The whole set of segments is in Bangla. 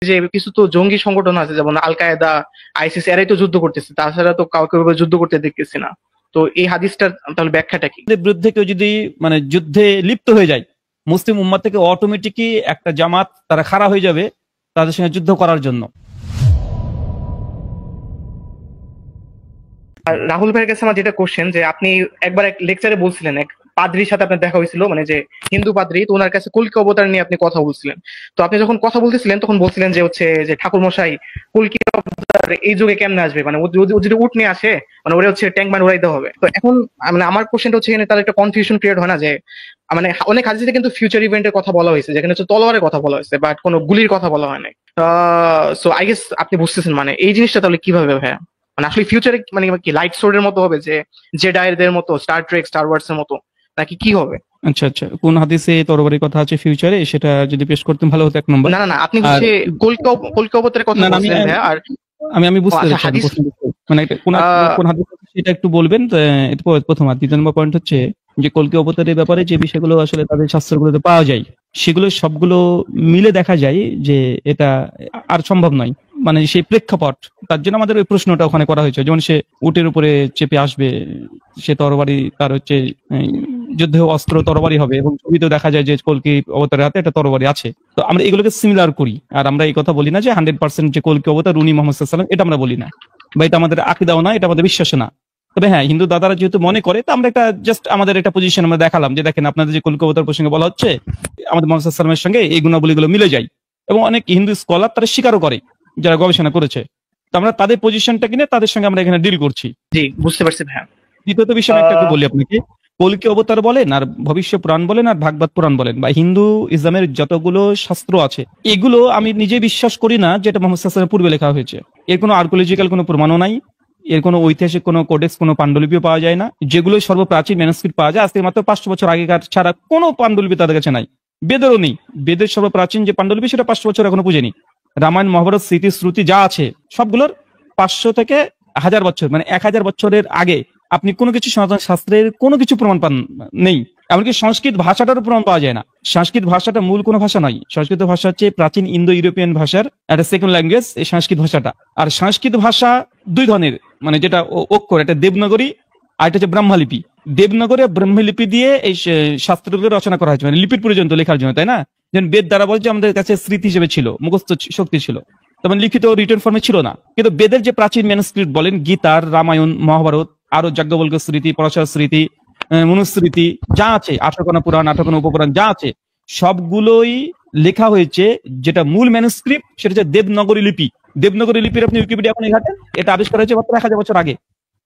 যে কিছু তো জঙ্গি সংগঠন আছে, যেমন আল কায়েদা, আইসিস, এরাই তো যুদ্ধ করতেছে, তাছাড়া তো কাউকে ওইভাবে যুদ্ধ করতে দেখতেছি না। তো এই হাদিসটার তাহলে ব্যাখ্যাটা কি? এদের বিরুদ্ধে কেউ যদি মানে যুদ্ধে লিপ্ত হয়ে যায়, মুসলিম উম্মাহ থেকে অটোমেটিকই একটা জামাত তারা খাড়া হয়ে যাবে তাদের সঙ্গে যুদ্ধ করার জন্য। আর রাহুল ভাইয়ের কাছে আমার যেটা কোশ্চেন, যে আপনি একবার এক লেকচারে বলছিলেন এক পাদ্রির সাথে আপনার দেখা হয়েছিল, মানে যে হিন্দু পাদ্রি, তো ওনার কাছে কল্কি অবতার নিয়ে আপনি কথা বলছিলেন। তো আপনি যখন কথা বলতেছিলেন তখন বলছিলেন যে হচ্ছে যে ঠাকুর মশাই কল্কি অবতার এই যুগে কেমনে আসবে, মানে ও যদি উট নিয়ে আসে, মানে ওরা হচ্ছে ট্যাঙ্ক মান উড়াই দেওয়া হবে। তো এখন মানে আমার কোশ্চেনটা হচ্ছে এখানে তার একটা কনফিউশন ক্রিয়েট হয় না, যে মানে অনেক হাদিসে কিন্তু ফিউচার ইভেন্টের কথা বলা হয়েছে, যেখানে হচ্ছে তলোয়ারের কথা বলা হয়েছে, বাট কোনো গুলির কথা বলা হয় নাই। সো আই গেস আপনি বুঝতেছেন মানে এই জিনিসটা তাহলে কিভাবে ভাইয়া, মানে আসলে ফিউচারে মানে কি লাইট সোর্ডের মতো হবে, যে জেডাইদের মতো, স্টার ট্রেক, স্টার ওয়ার্স এর মতো, নাকি কি হবে? আচ্ছা আচ্ছা, কোন হাদিসে তরবারির কথা আছে ফিউচারে, সেটা যদি পেশ করতেম ভালো হতো, এক নম্বর। না না না, আপনি আর হচ্ছে কল্কি অবতারের কথা না না, আমি বলছিলেন ভাইয়া। আর আমি আমি ও বুঝতে আচ্ছা, চাচ্ছি আপনি হাদিস। প্রশ্ন মানে কোন কোন হাদিস আছে সেটা একটু বলবেন। এটা প্রথম। আর দ্বিতীয় নম্বর পয়েন্ট হচ্ছে যে কল্কি অবতারের ব্যাপারে যে বিষয়গুলো আসলে তাদের শাস্ত্রগুলোতে পাওয়া যায়, সেগুলো সবগুলো মিলে দেখা যায় যে এটা আর সম্ভব নয়, মানে সেই প্রেক্ষাপট। তার জন্য আমাদের ওই প্রশ্নটা ওখানে করা হয়েছে, যেমন সে উটের উপরে চেপে আসবে, সে তরবারি তার হচ্ছে যুদ্ধ অস্ত্র তরবারি হবে, এবং ছবিতেও দেখা যায় যে কল্কি অবতারের হাতে একটা তরবারি আছে। তো আমরা এগুলোকে সিমিলার করি, আর আমরা এই কথা বলি না যে 100% যে কল্কি অবতার উনি মোহাম্মদ সাল্লাল্লাহু আলাইহি ওয়াসাল্লাম, এটা আমরা বলি না, বা এটা আমাদের আকীদাও না, এটা আমাদের বিশ্বাস না। তবে হ্যাঁ, হিন্দু দাদারা যেহেতু মনে করে, তো আমরা একটা জাস্ট আমাদের একটা পজিশন আমরা দেখালাম যে দেখেন আপনাদের যে কল্কি অবতার প্রসঙ্গে বলা হচ্ছে, আমাদের মোহাম্মদ সাল্লাল্লাহু আলাইহি ওয়াসাল্লামের সঙ্গে এই গুণাবলীগুলো মিলে যায়, এবং অনেক হিন্দু স্কলার তারা স্বীকারও করে, যারা গবেষণা করেছে। তো আমরা তাদের পজিশনটা কিনে তাদের সঙ্গে আমরা এখানে ডিল করছি। জি, বুঝতে পারছি ভাইয়া। দ্বিতীয়ত বিষয় আমি একটু বলি আপনাকে, কল্কি অবতার বলেন আর ভবিষ্য পুরাণ বলেন আর ভাগবত পুরাণ বলেন বা হিন্দু ইসলামের যতগুলো শাস্ত্র আছে, এগুলো আমি নিজে বিশ্বাস করি না যেটা মোহাম্মদ সাল্লাল্লাহু আলাইহি ওয়াসাল্লামের পূর্বে লেখা হয়েছে। এর কোনো আর্কোলজিক্যাল কোনো প্রমাণও নাই, এর কোনো ঐতিহাসিক কোনো কোডেক্স, কোনো পাণ্ডুলিপিও পাওয়া যায় না। যেগুলো সর্বপ্রাচীন ম্যানুস্ক্রিপ্ট পাওয়া যায় আজকে মাত্র 500 বছর আগেকার ছাড়া কোনো পাণ্ডুলিপি তাদের কাছে নাই। বেদেরও নেই। বেদের সর্বপ্রাচীন যে পাণ্ডুলিপি সেটা 500 বছর এখনো পুজেনি। রামায়ণ, মহাভারত, স্মৃতি, শ্রুতি যা আছে সবগুলোর 500 থেকে 1000 বছর, মানে 1000 বছরের আগে আপনি কোনো কিছু সনাতন শাস্ত্রের কোনো কিছু প্রমাণ পান নেই। এমনকি সংস্কৃত ভাষাটারও প্রমাণ পাওয়া যায় না। সংস্কৃত ভাষাটা মূল কোনো ভাষা নয়। সংস্কৃত ভাষা হচ্ছে প্রাচীন ইন্দো ইউরোপিয়ান ভাষার একটা সেকেন্ড ল্যাঙ্গুয়েজ, এই সংস্কৃত ভাষাটা। আর সংস্কৃত ভাষা দুই ধরনের, মানে যেটা অক্ষর, একটা দেবনাগরী আর একটা হচ্ছে ব্রাহ্মলিপি। দেবনাগরী আর ব্রাহ্মলিপি দিয়ে এই শাস্ত্রগুলো রচনা করা হয়েছে, মানে লিপির প্রয়োজন তো লেখার জন্য, তাই না? যেমন বেদ দ্বারা বলছে আমাদের কাছে স্মৃতি হিসেবে ছিল, মুখস্থ শক্তি ছিল, তেমন লিখিত রিটেন ফর্মে ছিল না। কিন্তু বেদের যে প্রাচীন ম্যানুস্ক্রিপ্ট বলেন, গীতার, রামায়ণ, মহাভারত, আরো যাজ্ঞবল্ক্য স্মৃতি, পরাশর স্মৃতি, মনুস্মৃতি যা আছে, 18খানা পুরাণ, 18খানা উপপুরাণ যা আছে, সবগুলোই লেখা হয়েছে। যেটা মূল ম্যানুস্ক্রিপ্ট সেটা হচ্ছে দেবনাগরী লিপি। দেবনাগরী লিপির আপনি উইকিপিডিয়া এখন ঘাটেন, এটা আবিষ্কার হয়েছে মাত্র 1000 বছর আগে,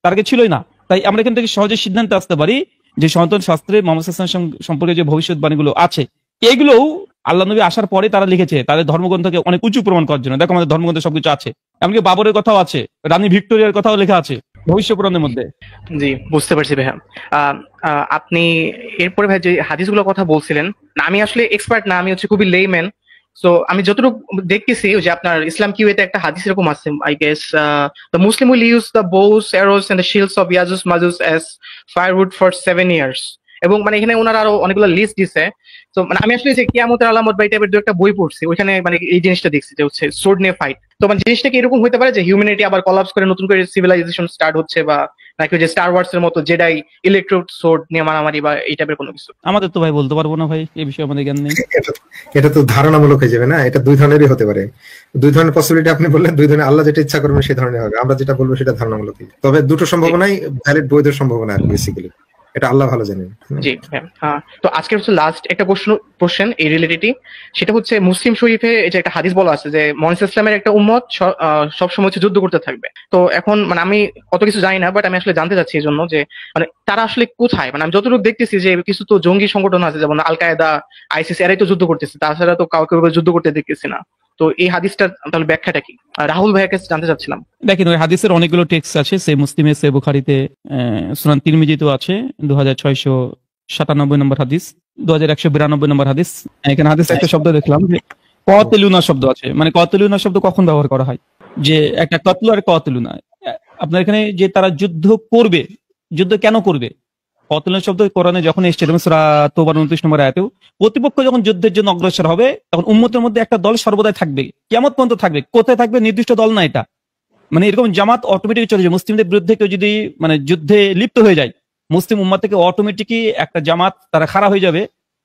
তার আগে ছিলই না। তাই আমরা এখান থেকে সহজে সিদ্ধান্তে আসতে পারি যে সনাতন শাস্ত্রে মোহাম্মদ সাল্লাল্লাহু আলাইহি ওয়াসাল্লাম সম্পর্কে যে ভবিষ্যৎবাণীগুলো আছে, এগুলোও আল্লাহ নবী আসার পরে তারা লিখেছে তাদের ধর্মগ্রন্থকে অনেক উঁচু প্রমাণ করার জন্য। দেখো আমাদের ধর্মগ্রন্থে সবকিছু আছে, এমনকি বাবরের কথাও আছে, রানী ভিক্টোরিয়ার কথাও লেখা আছে ভবিষ্য পুরাণের মধ্যে। জি, বুঝতে পারছি ভাইয়া। আপনি এরপরে ভাই যে হাদিসগুলোর কথা বলছিলেন, না আমি আসলে এক্সপার্ট না, আমি হচ্ছে খুবই লেইম্যান। সো আমি যতটুকু দেখতেছি যে আপনার ইসলাম কিউএতে একটা হাদিস এরকম আছে, I guess the Muslim will use the bows, arrows and the shields of Yajuj Majuj as firewood for 7 years। এবং মানে এখানে ওনারা আরো অনেকগুলো লিস্ট দিছে। তো মানে আমি আসলে যে কিয়ামতের আলামত বা এই টাইপের দু একটা বই পড়ছি, ওইখানে মানে এই জিনিসটা দেখছি যে হচ্ছে সোর্ড নিয়ে ফাইট। তো মানে জিনিসটা কি এরকম হতে পারে যে হিউম্যানিটি আবার কলাপস করে নতুন করে সিভিলাইজেশন স্টার্ট হচ্ছে, বা নাকি ওই যে স্টার ওয়ার্স এর মতো জেডাই ইলেকট্রোড সোর্ড নিয়ে মারামারি বা এই টাইপের কোনো কিছু? আমাদের তো ভাই বলতে পারবো না ভাই, এই বিষয়ে আমাদের জ্ঞান নেই। এটা তো ধারণামূলক হয়ে যাবে না, এটা দুই ধরনেরই হতে পারে। দুই ধরনের পসিবিলিটি আপনি বললেন, দুই ধরনের, আল্লাহ যেটা ইচ্ছা করবেন সেই ধরনের হবে, আমরা যেটা বলবো সেটা ধারণামূলক। তবে দুটো সম্ভাবনাই ভ্যালিড, বৈধ সম্ভাবনা আর বেসিক্যালি, এটা আল্লাহ ভালো জানেন। জি হ্যাঁ। তো আজকের হচ্ছে লাস্ট একটা কোশ্চেন এই রিলেটেডই, সেটা হচ্ছে মুসলিম শরীফে যে একটা হাদিস বলা আছে যে মুহাম্মদ ইসলামের একটা উম্মত সবসময় হচ্ছে যুদ্ধ করতে থাকবে। তো এখন মানে আমি অত কিছু জানি না, বাট আমি আসলে জানতে চাচ্ছি এই জন্য যে মানে তারা আসলে কোথায়, মানে আমি যতটুকু দেখতেছি যে কিছু তো জঙ্গি সংগঠন আছে, যেমন আল কায়েদা, আইসিস, এরাই তো যুদ্ধ করতেছে, তাছাড়া তো কাউকে ওইভাবে যুদ্ধ করতে দেখতেছি না। তো এই হাদিসটার তাহলে ব্যাখ্যাটা কি? রাহুল ভাইয়ের কাছে জানতে চাচ্ছিলাম। দেখেন, ওই হাদিসের অনেকগুলো টেক্সট আছে, সে মুসলিমে, সে বুখারীতে, সুনান তিরমিজিতেও আছে। 2697 নম্বর হাদিস, 2192 নম্বর হাদিস। এখানে হাদিস একটা শব্দ দেখলাম যে কতেলুনা শব্দ আছে। মানে কতেলুনা শব্দ কখন ব্যবহার করা হয়? যে একটা কতলু আর কতেলুনা। আপনার এখানে যে তারা যুদ্ধ করবে, যুদ্ধ কেন করবে? কতলেন শব্দ কোরআনে যখন এসেছে, যেমন সূরা তাওবার 29 নম্বর আয়াতেও, প্রতিপক্ষ যখন যুদ্ধের জন্য অগ্রসর হবে তখন উম্মতের মধ্যে একটা দল সর্বদাই থাকবে, কিয়ামত পর্যন্ত থাকবে। কোথায় থাকবে? নির্দিষ্ট দল না এটা, মানে এরকম জামাত অটোমেটিক চলে যায়। মুসলিমদের বিরুদ্ধে কেউ যদি মানে যুদ্ধে লিপ্ত হয়ে যায়, মুসলিম উম্মাহ থেকে অটোমেটিকই একটা জামাত তারা খাড়া হয়ে যাবে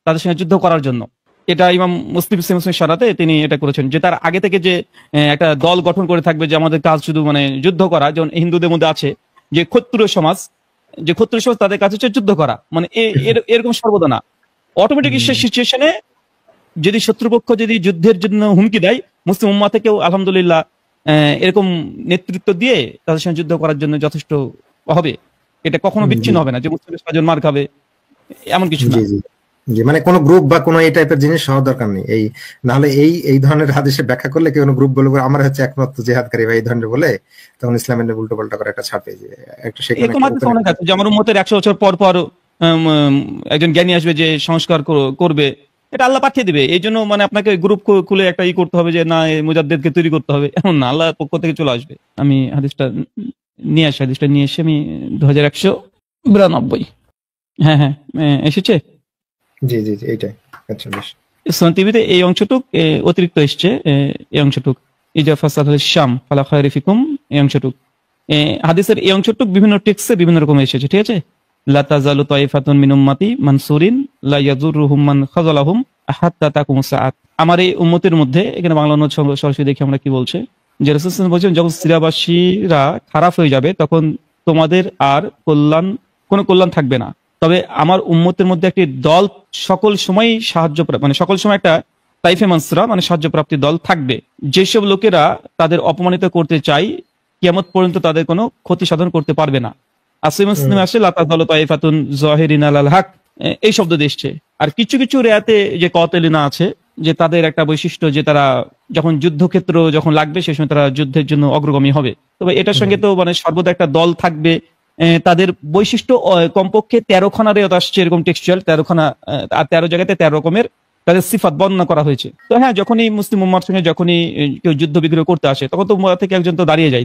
তাদের সঙ্গে যুদ্ধ করার জন্য। এটা ইমাম মুসলিম সারাতে তিনি এটা করেছেন, যে তার আগে থেকে যে একটা দল গঠন করে থাকবে যে আমাদের কাজ শুধু মানে যুদ্ধ করা, যেমন হিন্দুদের মধ্যে আছে যে ক্ষত্রিয় সমাজ, তাদের কাছে হচ্ছে যুদ্ধ করা, মানে এরকম সর্বদা না। অটোমেটিক সিচুয়েশনে যদি শত্রুপক্ষ যদি যুদ্ধের জন্য হুমকি দেয়, মুসলিম উম্মাহ থেকেও আলহামদুলিল্লাহ এরকম নেতৃত্ব দিয়ে তাদের সঙ্গে যুদ্ধ করার জন্য যথেষ্ট হবে। এটা কখনো বিচ্ছিন্ন হবে না যে মুসলিমের 6 জন মার খাবে, এমন কিছু না। জি, মানে কোনো গ্রুপ বা কোনো এই টাইপের জিনিস হওয়ার দরকার নেই। এই নাহলে এই ধরনের হাদিসে ব্যাখ্যা করলে কেউ গ্রুপ বলবে আমরা হচ্ছে একমাত্র জিহাদকারী বা এই ধরনের বলে, তখন ইসলামের উল্টো পাল্টা করে একটা ছাপে যে একটা সেখানে যে আমার উম্মতের 100 বছর পর পর একজন জ্ঞানী আসবে যে সংস্কার করবে, এটা আল্লাহ পাঠিয়ে দিবে। এই জন্য মানে আপনাকে গ্রুপ খুলে একটা করতে হবে যে না মুজাদ্দেদকে তৈরি করতে হবে, এমন না, আল্লাহর পক্ষ থেকে চলে আসবে। আমি হাদিসটা নিয়ে এসে আমি 2192, হ্যাঁ এসেছে। জি এইটাই। আচ্ছা বেশ। ইসলাম টিভিতে এই অংশটুক অতিরিক্ত এসছে, এই অংশটুক শাম ফালা খায়রি ফিকুম, এই অংশটুক হাদিসের এই অংশটুক বিভিন্ন টেক্সটে বিভিন্ন রকম এসেছে, ঠিক আছে। লা তাযালু তাইফাতুন মিন উম্মতি মানসুরিন লা ইয়াযুররুহুম মান খাযালাহুম হাত্তা তাকুমুস সাআত। আমার এই উম্মতের মধ্যে, এখানে বাংলা অনুবাদ সরাসরি দেখি আমরা কি বলছে, যে রাসূল সাল্লাল্লাহু আলাইহি ওয়াসাল্লাম বলেছেন যখন সিরিয়াবাসীরা খারাপ হয়ে যাবে তখন তোমাদের আর কোনো কল্যাণ থাকবে না, তবে আমার উম্মতের মধ্যে একটি দল সকল সময় সকল সময় একটা তাইফে মানসুরা মানে সাহায্য প্রাপ্তির দল থাকবে, যেসব লোকেরা তাদের অপমানিত করতে চায় কিয়ামত পর্যন্ত তাদের কোনো ক্ষতি সাধন করতে পারবে না। এই শব্দ এসছে। আর কিছু কিছু রেয়াতে যে কতলিনা আছে, যে তাদের একটা বৈশিষ্ট্য যে তারা যখন যুদ্ধক্ষেত্র যখন লাগবে সেই সময় তারা যুদ্ধের জন্য অগ্রগামী হবে। তবে এটার সঙ্গে তো মানে সর্বদা একটা দল থাকবে, তাদের বৈশিষ্ট্য কমপক্ষে 13 খানা রেয়াত আসছে এরকম টেক্সচুয়াল, 13 খানা, আর 13 জায়গাতে 13 রকমের তাদের সিফাত বর্ণনা করা হয়েছে। তো হ্যাঁ, যখনই মুসলিম উম্মার সঙ্গে যখনই কেউ যুদ্ধ বিগ্রহ করতে আসে তখন তো উম্মাহ থেকে একজন তো দাঁড়িয়ে যায়।